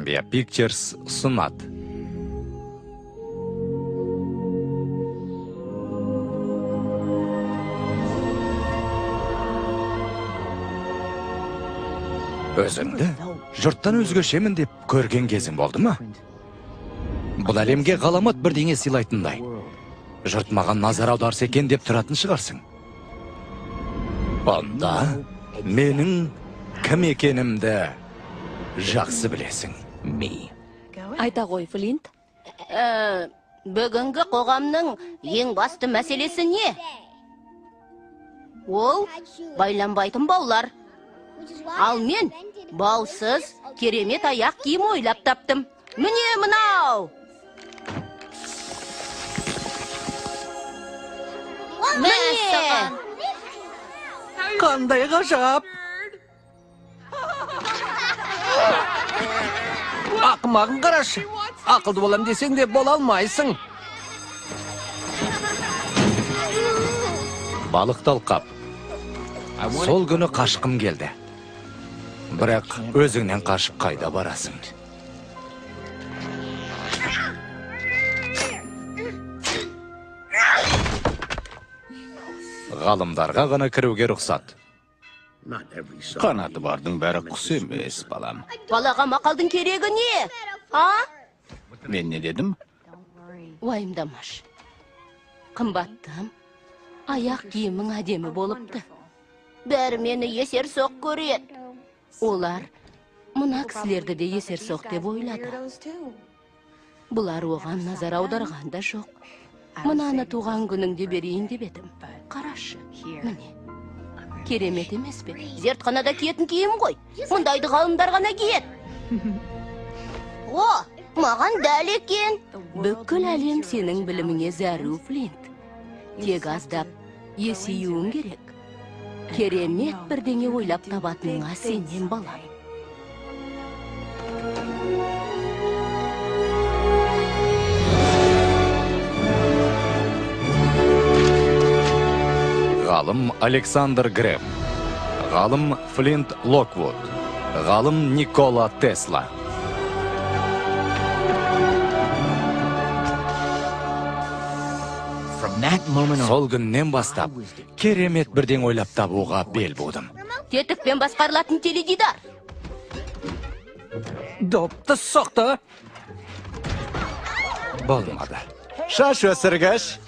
Columbia Pictures sunat. Özünді жұрттан өзгешемін деп көрген кезің болды ма? Бұл әлемге ғаламат бірдеңе сыйлайтындай. Жұрт маған назар аударса екен деп тұратын шығарсың. Онда менің кім екенімді жақсы білесің. Айта ғой, Флинт. Бүгінгі қоғамның ең басты мәселесі не? Ол байланбайтын баулар. Ал мен баусыз керемет аяқ киім ойлап таптым. Міне мынау! Міне! Қандай ғажап! Ақымағын қарашы. Ақылды болам десең де бола алмайсың. Балық талқап. Сол күні қашқым келді. Бірақ өзіңнен қашып қайда барасың? Ғалымдарға ғана кіруге рұқсат. Қанаты бардың бәрі құс емес, балам. Балаға мақалдың керегі не? Мен не дедім? Уайымдамаш. Қымбаттым, аяқ киімің әдемі болыпты. Бәрі мені есер соқ көреді. Олар мұна кісілерді де есер соқ деп ойлады. Бұлар оған назар аударған да жоқ. Мұнаны туған күніңде берейін деп едім. Қарашы, міне. Керемет емес пе? Зертханада киетін киім ғой. Мұндайды ғалымдар ғана киет. О, маған дәл екен. Бүкіл әлем сенің біліміңе зәру, Флинт. Тек аздап есеюің керек. Керемет бірдеңе ойлап табатыныңа сенен балам. Ғалым Александр Грэм. Ғалым Флинт Локвуд. Ғалым Никола Тесла. Сол күннен бастап, керемет бірден ойлап табуға бел будым. Тетікпен басқарылатын теледидар. Допты соқты. Болмады. Шаш өсіргіш.